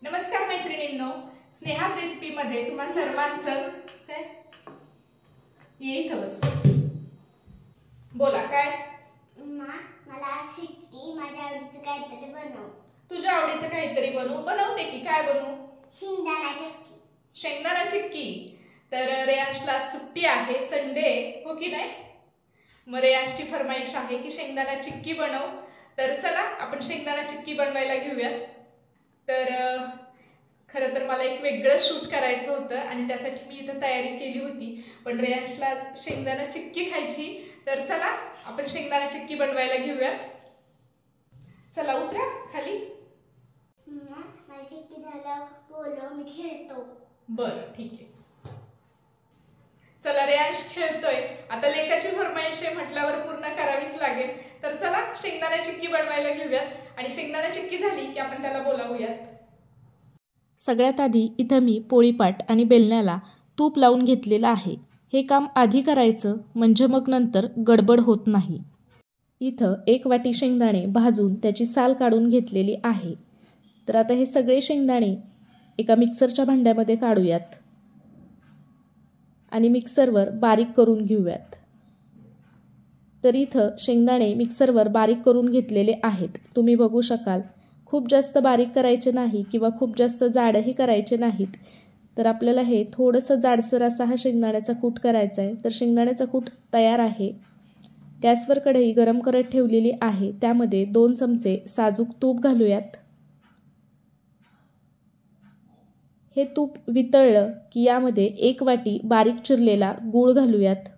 नमस्कार मैत्रिणींनो, स्नेहाच रेसिपी मध्ये तुम्हा सर्वांचं काय येईत बस बोला काय मला सुट्टी माझ्या आवडीचं काहीतरी बनव. तुझ्या आवडीचं काहीतरी बनवते की काय बनवू? शेंगदाणा चिक्की. शेंगदाणा चिक्की. तर रेयांशला सुट्टी आहे, संडे हो की नाही? मग रेयांशची फरमाईश आहे की शेंगदाणा चिक्की बनव. तर चला आपण शेंगदाणा चिक्की बनवायला घेऊयात. तर खरं तर मला एक वेगळं शूट करायचं होतं आणि त्यासाठी मी इथं तयारी केली होती, पण रेयांशला शेंगदाणा चिक्की खायची. तर चला आपण शेंगदाणा चिक्की बनवायला घेऊयात. चला उतरा खाली. माझी चिक्की झालं बोलो, मी खेळतो. बरं ठीक आहे. चला रेयांश खेळतोय, आता लेकाची फरमाईश आहे म्हटल्यावर पूर्ण करावीच लागेल. तर चला शेंगदाणा चिक्की बनवायला घेऊयात आणि शेंगदाणा चिक्की झाली की आपण त्याला बोलावूयात. सगळ्यात आधी इथं मी पोळीपाट आणि बेलण्याला तूप लावून घेतलेलं आहे. हे काम आधी करायचं म्हणजे मग नंतर गडबड होत नाही. इथं 1 वाटी शेंगदाणे भाजून त्याची साल काढून घेतलेली आहे. तर आता हे सगळे शेंगदाणे एका मिक्सरच्या भांड्यामध्ये काढूयात आणि मिक्सरवर बारीक करून घेऊयात. तर इथं शेंगदाणे मिक्सरवर बारीक करून घेतलेले आहेत. तुम्ही बघू शकाल, खूप जास्त बारीक करायचे नाही किंवा खूप जास्त जाडही करायचे नाहीत. तर आपल्याला हे थोडंसं जाडसर असा हा शेंगदाण्याचा कूट करायचा आहे. तर शेंगदाण्याचा कूट तयार आहे. गॅसवर कढई गरम करत ठेवलेली आहे. त्यामध्ये 2 चमचे साजूक तूप घालूयात. हे तूप वितळलं की यामध्ये 1 वाटी बारीक चिरलेला गूळ घालूयात.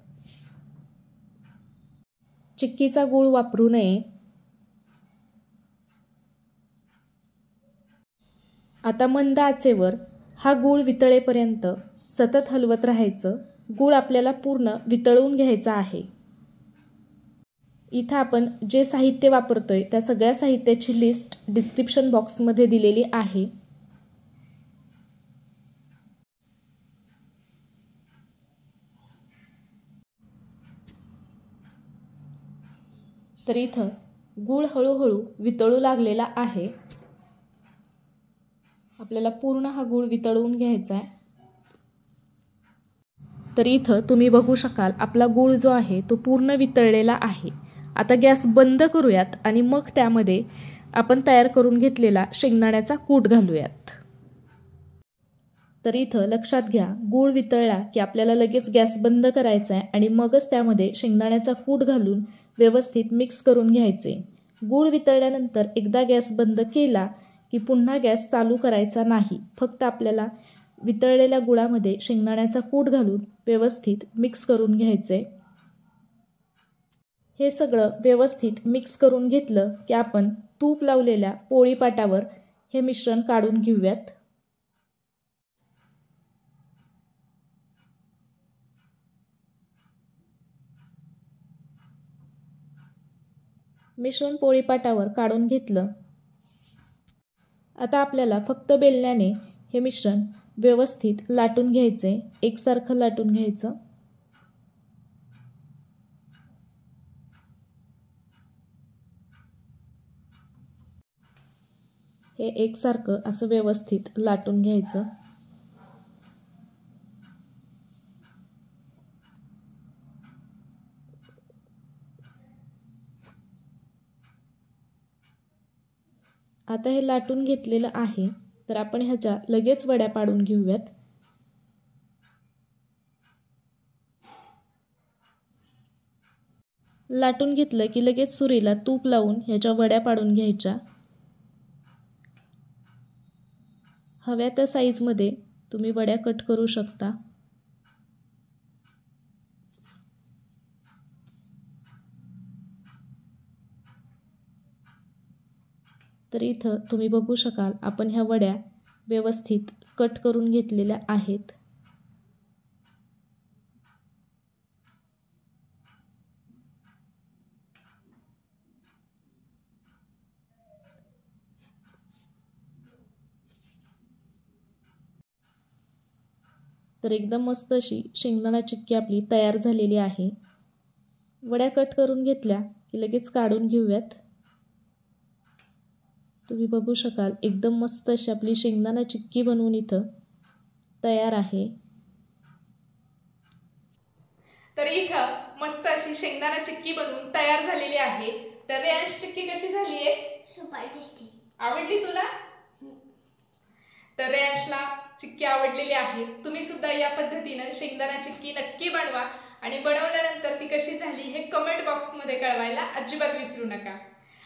चिक्कीचा गूळ वापरू नये. आता मंद आचेवर हा गूळ वितळेपर्यंत सतत हलवत राहायचं. गूळ आपल्याला पूर्ण वितळवून घ्यायचा आहे. इथं आपण जे साहित्य वापरतोय त्या सगळ्या साहित्याची लिस्ट डिस्क्रिप्शन बॉक्समध्ये दिलेली आहे. तर इथं गूळ हळूहळू वितळू लागलेला आहे. आपल्याला पूर्ण हा गूळ वितळवून घ्यायचा आहे. तर इथं तुम्ही बघू शकाल, आपला गूळ जो आहे तो पूर्ण वितळलेला आहे. आता गॅस बंद करूयात आणि मग त्यामध्ये आपण तयार करून घेतलेला शेंगदाण्याचा कूट घालूयात. तर इथं लक्षात घ्या, गूळ वितळला की आपल्याला लगेच गॅस बंद करायचा आहे आणि मगच त्यामध्ये शेंगदाण्याचा कूट घालून व्यवस्थित मिक्स करून घ्यायचे. गूळ वितळल्यानंतर एकदा गॅस बंद केला की पुन्हा गॅस चालू करायचा नाही. फक्त आपल्याला वितळलेल्या गुळामध्ये शेंगदाण्याचा कूट घालून व्यवस्थित मिक्स करून घ्यायचे. हे सगळं व्यवस्थित मिक्स करून घेतलं की आपण तूप लावलेल्या पोळीपाटावर हे मिश्रण काढून घेऊयात. मिश्रण पोळीपाटावर काढून घेतलं. आता आपल्याला फक्त बेलण्याने हे मिश्रण व्यवस्थित लाटून घ्यायचे. एकसारखं लाटून घ्यायचं. हे एकसारखं असं व्यवस्थित लाटून घ्यायचं. आता हे लाटून घेतलेलं आहे. तर आपण ह्याच्या लगेच वड्या पाडून घेऊयात. लाटून घेतलं की लगेच सुरीला तूप लावून ह्याच्या वड्या पाडून घ्यायच्या. हव्या त्या साईजमध्ये तुम्ही वड्या कट करू शकता. तर इथं तुम्ही बघू शकाल, आपण ह्या वड्या व्यवस्थित कट करून घेतलेल्या आहेत. तर एकदम मस्त अशी शेंगदाणा चिक्की आपली तयार झालेली आहे. वड्या कट करून घेतल्या की लगेच काढून घेऊयात. तुम्ही बघू शकाल एकदम मस्त अशी आपली शेंगदाणा चिक्की बनवून इथं तयार आहे. तर इथं मस्त अशी शेंगदाणा चिक्की बनवून तयार झालेली आहे. तर रेयांश चिक्की कशी झाली आहे? Super tasty. आवडली तुला? तर रेयांशला चिक्की आवडलेली आहे. तुम्ही सुद्धा या पद्धतीनं शेंगदाणा चिक्की नक्की बनवा आणि बनवल्यानंतर ती कशी झाली हे कमेंट बॉक्समध्ये कळवायला अजिबात विसरू नका.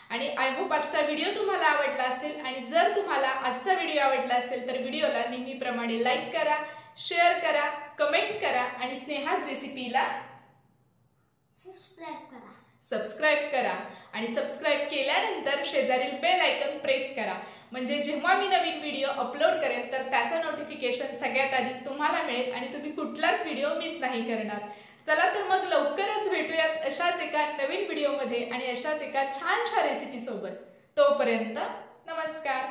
आणि आय होप आजचा व्हिडिओ तुम्हाला आवडला असेल. आणि जर तुम्हाला आजचा व्हिडिओ आवडला असेल तर व्हिडिओला नेहमीप्रमाणे लाईक करा, शेअर करा, कमेंट करा आणि स्नेहाज रेसिपीला सबस्क्राईब करा. आणि सबस्क्राईब केल्यानंतर शेजारील बेल आयकॉन प्रेस करा, म्हणजे जेव्हा मी नवीन व्हिडिओ अपलोड करेल तर त्याचं नोटिफिकेशन सगळ्यात आधी तुम्हाला मिळेल आणि तुम्ही कुठलाच व्हिडिओ मिस नाही करणार. चला तर मग लवकरच भेटूयात अशाच एका नवीन व्हिडिओमध्ये आणि अशाच एका छानशा रेसिपी सोबत. तोपर्यंत नमस्कार.